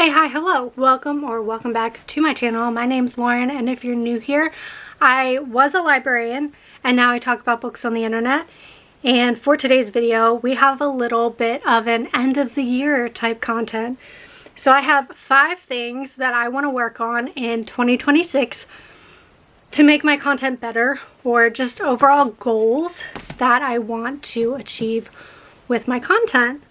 Hey, hi, hello, welcome back to my channel. My name's Lauren, and if you're new here, I was a librarian and now I talk about books on the internet. And for today's video, we have a little bit of an end of the year type content. So I have 5 things that I want to work on in 2026 to make my content better, or just overall goals that I want to achieve with my content.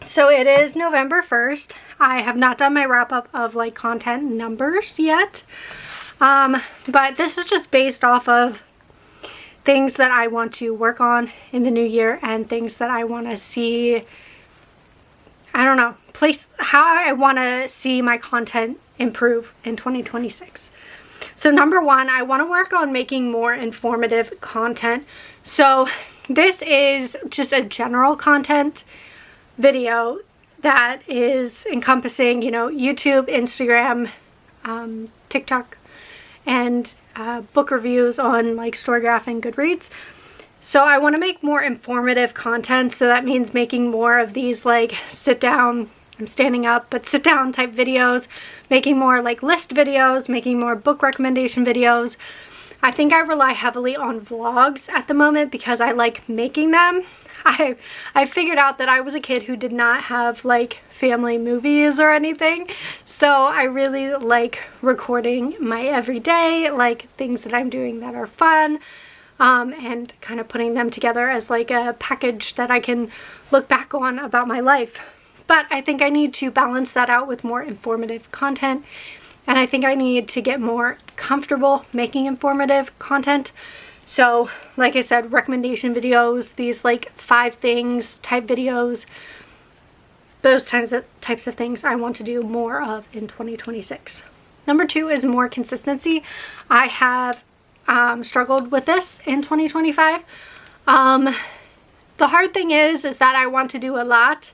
So it is November 1st. I have not done my wrap up of like content numbers yet. But this is just based off of things that I want to work on in the new year and things that I want to see, I don't know, how I want to see my content improve in 2026. So number 1, I want to work on making more informative content. So this is just a general content video that is encompassing, YouTube, Instagram, TikTok, and book reviews on like Storygraph and Goodreads. So I want to make more informative content, so that means making more of these like sit down, I'm standing up, but sit down type videos, making more like list videos, making more book recommendation videos. I think I rely heavily on vlogs at the moment because I like making them. I figured out that I was a kid who did not have like family movies or anything, so I really like recording my everyday, like things that I'm doing that are fun, and kind of putting them together as like a package that I can look back on about my life. But I think I need to balance that out with more informative content, and I think I need to get more comfortable making informative content. So like I said, recommendation videos, these like 5 things type videos, those types of things I want to do more of in 2026. Number 2 is more consistency. I have struggled with this in 2025. The hard thing is that I want to do a lot,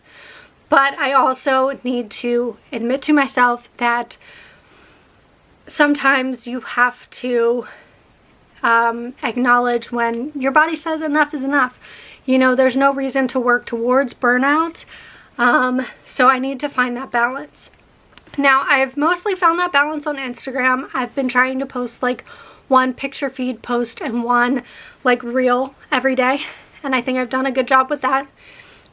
but I also need to admit to myself that sometimes you have to acknowledge when your body says enough is enough. There's no reason to work towards burnout. So I need to find that balance. Now, I've mostly found that balance on Instagram. I've been trying to post like 1 picture feed post and 1 like reel every day, and I think I've done a good job with that.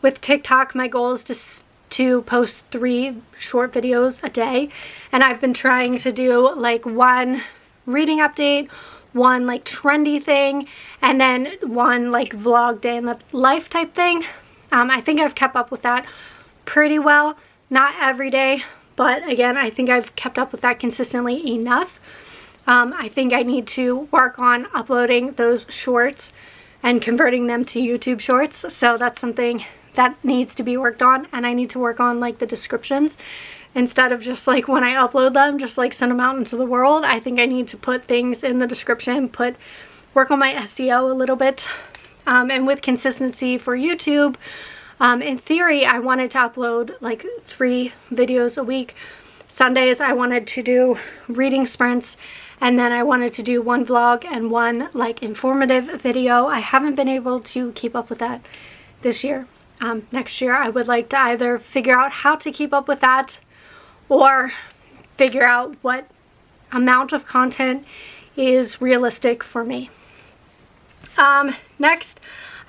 With TikTok, my goal is to post 3 short videos a day, and I've been trying to do like 1 reading update, 1 like trendy thing, and then 1 like vlog day in the life type thing. I think I've kept up with that pretty well. Not every day, but again, I think I've kept up with that consistently enough. I think I need to work on uploading those shorts and converting them to YouTube shorts. So that's something that needs to be worked on, and I need to work on like the descriptions. Instead of just like when I upload them, just like send them out into the world, I think I need to put things in the description, work on my SEO a little bit. And with consistency for YouTube, in theory, I wanted to upload like 3 videos a week. Sundays, I wanted to do reading sprints, and then I wanted to do 1 vlog and 1 like informative video. I haven't been able to keep up with that this year. Next year, I would like to either figure out how to keep up with that, or figure out what amount of content is realistic for me. Next,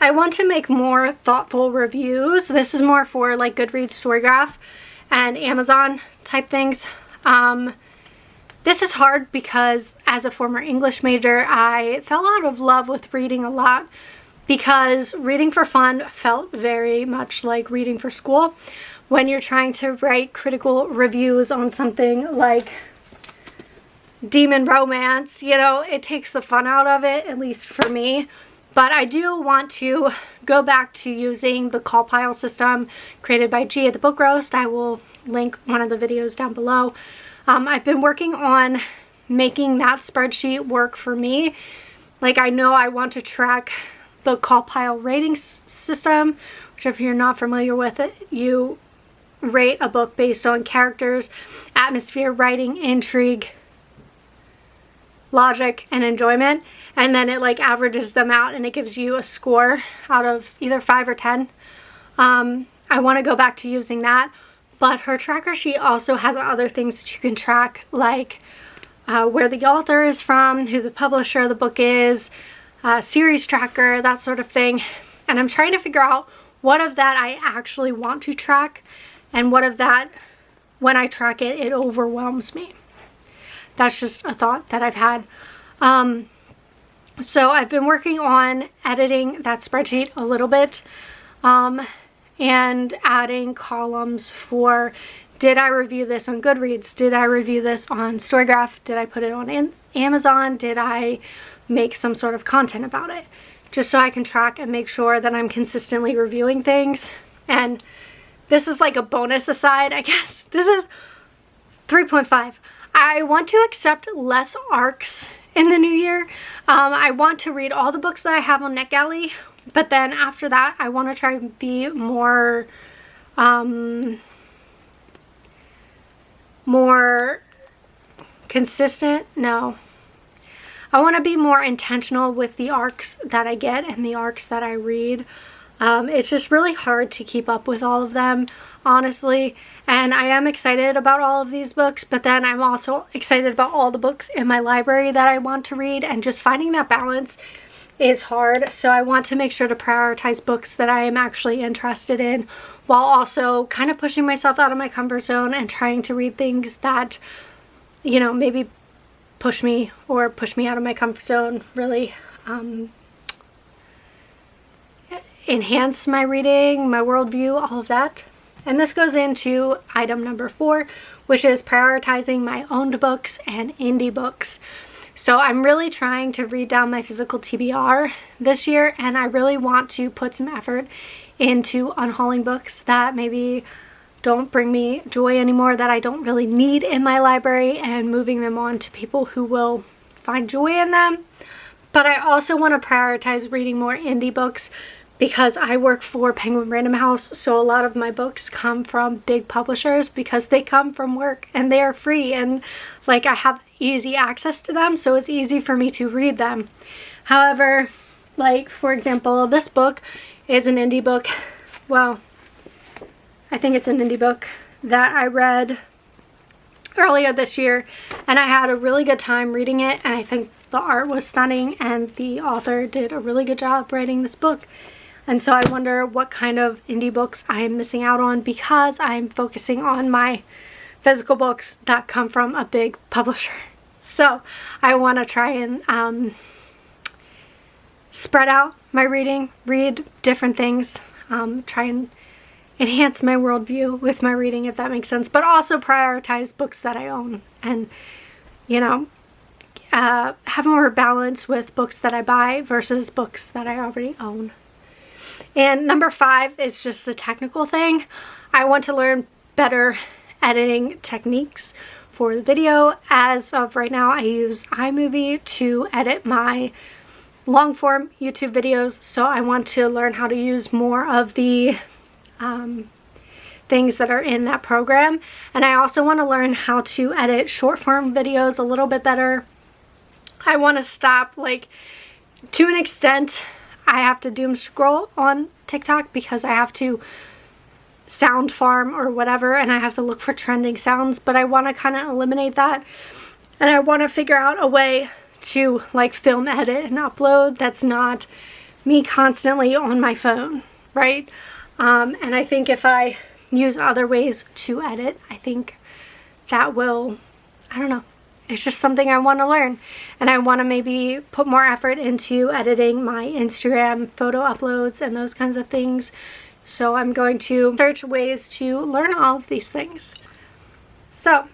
I want to make more thoughtful reviews. This is more for like Goodreads, Storygraph, and Amazon type things. This is hard because as a former English major, I fell out of love with reading a lot, because reading for fun felt very much like reading for school. When you're trying to write critical reviews on something like demon romance, it takes the fun out of it, at least for me. But I do want to go back to using the call pile system created by G at the Book Roast. I will link one of the videos down below. I've been working on making that spreadsheet work for me. Like, I know I want to track the call pile rating system, which if you're not familiar with it, you rate a book based on characters, atmosphere, writing, intrigue, logic, and enjoyment, and then it like averages them out and it gives you a score out of either 5 or 10. I want to go back to using that. But her tracker sheet also has other things that you can track, like where the author is from, who the publisher of the book is, series tracker, that sort of thing. And I'm trying to figure out what of that I actually want to track, and what of that, when I track it, it overwhelms me. That's just a thought that I've had. So I've been working on editing that spreadsheet a little bit, and adding columns for, did I review this on Goodreads? Did I review this on Storygraph? Did I put it on Amazon? Did I make some sort of content about it? Just so I can track and make sure that I'm consistently reviewing things. And this is like a bonus aside, I guess. This is 3.5. I want to accept less ARCs in the new year. I want to read all the books that I have on NetGalley, but then after that I want to try and be more consistent. No, I want to be more intentional with the ARCs that I get and the ARCs that I read. It's just really hard to keep up with all of them, honestly. And I am excited about all of these books, but then I'm also excited about all the books in my library that I want to read, and just finding that balance is hard. So I want to make sure to prioritize books that I am actually interested in, while also kind of pushing myself out of my comfort zone and trying to read things that, you know, maybe push me out of my comfort zone, really enhance my reading, my worldview, all of that. And this goes into item number 4, which is prioritizing my owned books and indie books. So I'm really trying to read down my physical TBR this year, and I really want to put some effort into unhauling books that maybe don't bring me joy anymore, that I don't really need in my library, and moving them on to people who will find joy in them. But I also want to prioritize reading more indie books, because I work for Penguin Random House, so a lot of my books come from big publishers because they come from work and they are free, and like I have easy access to them, so it's easy for me to read them. However, like for example, this book is an indie book. Well, I think it's an indie book that I read earlier this year, and I had a really good time reading it, and I think the art was stunning and the author did a really good job writing this book. And so I wonder what kind of indie books I am missing out on because I'm focusing on my physical books that come from a big publisher. So I want to try and spread out my reading, read different things, try and enhance my worldview with my reading, if that makes sense, but also prioritize books that I own, and, you know, have more balance with books that I buy versus books that I already own. And number 5 is just a technical thing. I want to learn better editing techniques for the video. As of right now, I use iMovie to edit my long form YouTube videos, so I want to learn how to use more of the things that are in that program. And I also want to learn how to edit short form videos a little bit better. I want to stop, like, to an extent, I have to doom scroll on TikTok because I have to sound farm or whatever, and I have to look for trending sounds, but I want to kind of eliminate that, and I want to figure out a way to like film edit and upload that's not me constantly on my phone, right? And I think if I use other ways to edit, I think that will, I don't know, it's just something I want to learn. And I want to maybe put more effort into editing my Instagram photo uploads and those kinds of things. So I'm going to search ways to learn all of these things. So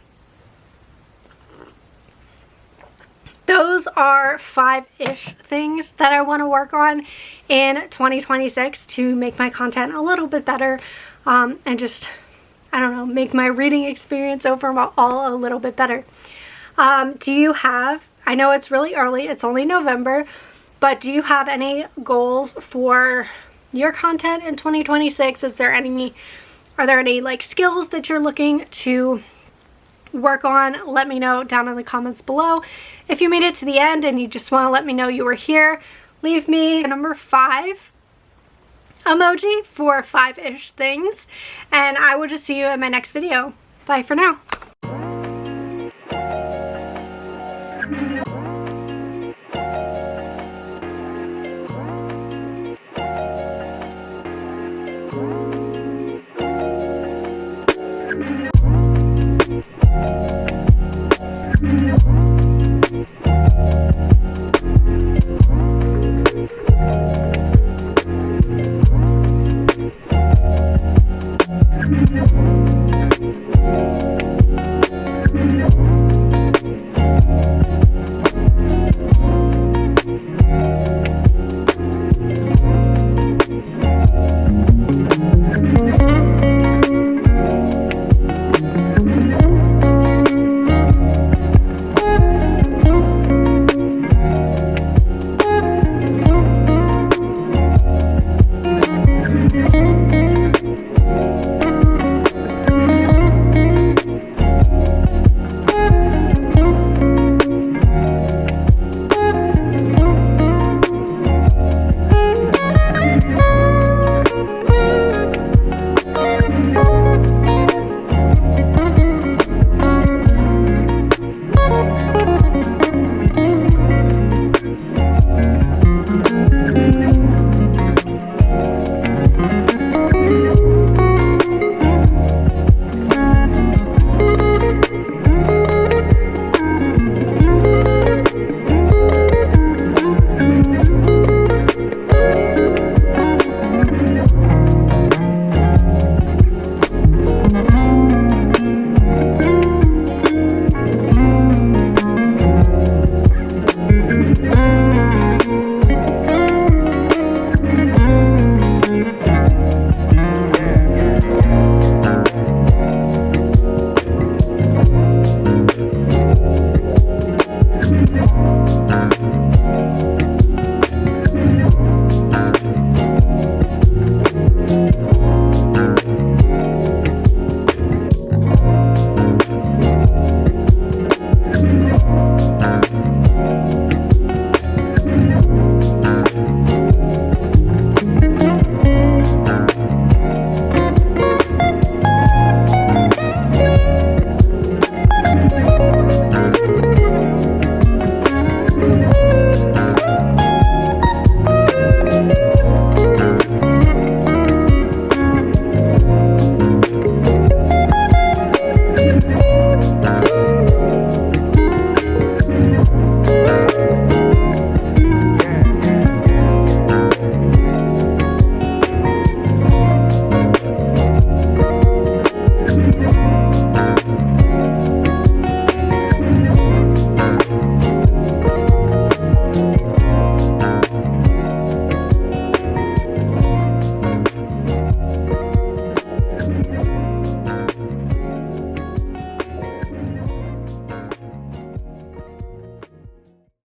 those are 5-ish things that I want to work on in 2026 to make my content a little bit better, and just, I don't know, make my reading experience overall a little bit better. Do you have, I know it's really early, it's only November, but do you have any goals for your content in 2026? Are there any like skills that you're looking to work on? Let me know down in the comments below. If you made it to the end and you just want to let me know you were here, leave me number 5. emoji for 5-ish things. And I will just see you in my next video. Bye for now.